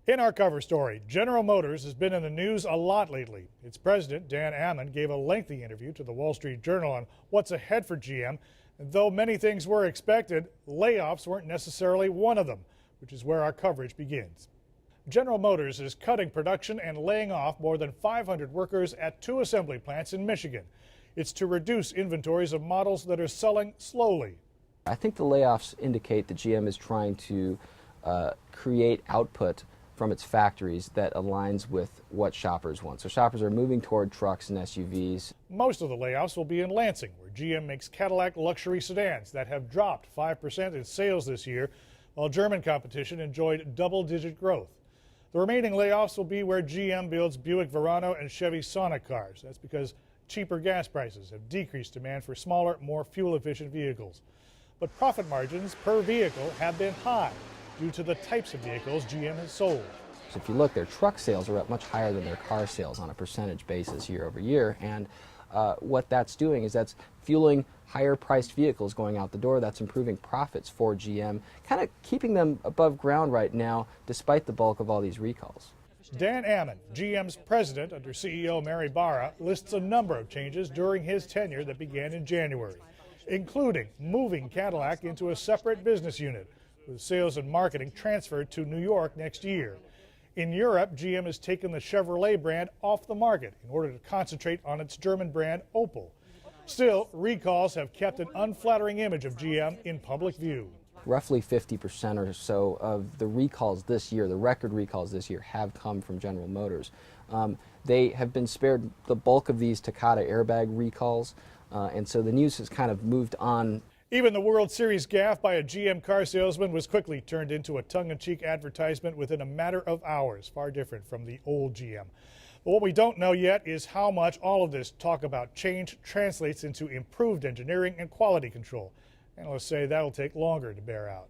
In our cover story, General Motors has been in the news a lot lately. Its president, Dan Ammann, gave a lengthy interview to the Wall Street Journal on what's ahead for GM. And though many things were expected, layoffs weren't necessarily one of them, which is where our coverage begins. General Motors is cutting production and laying off more than 500 workers at 2 assembly plants in Michigan. It's to reduce inventories of models that are selling slowly. I think the layoffs indicate that GM is trying to create output from its factories that aligns with what shoppers want. So shoppers are moving toward trucks and SUVs. Most of the layoffs will be in Lansing, where GM makes Cadillac luxury sedans that have dropped 5% in sales this year, while German competition enjoyed double-digit growth. The remaining layoffs will be where GM builds Buick Verano and Chevy Sonic cars. That's because cheaper gas prices have decreased demand for smaller, more fuel-efficient vehicles. But profit margins per vehicle have been high due to the types of vehicles GM has sold. So if you look, their truck sales are up much higher than their car sales on a percentage basis year over year. And what that's doing is that's fueling higher priced vehicles going out the door. That's improving profits for GM, kind of keeping them above ground right now despite the bulk of all these recalls. Dan Ammann, GM's president under CEO Mary Barra, lists a number of changes during his tenure that began in January, including moving Cadillac into a separate business unit, with sales and marketing transferred to New York next year. In Europe, GM has taken the Chevrolet brand off the market in order to concentrate on its German brand Opel. Still, recalls have kept an unflattering image of GM in public view. Roughly 50% or so of the recalls this year, the record recalls this year, have come from General Motors. They have been spared the bulk of these Takata airbag recalls, and so the news has kind of moved on. Even the World Series gaffe by a GM car salesman was quickly turned into a tongue-in-cheek advertisement within a matter of hours, far different from the old GM. But what we don't know yet is how much all of this talk about change translates into improved engineering and quality control. Analysts say that'll take longer to bear out.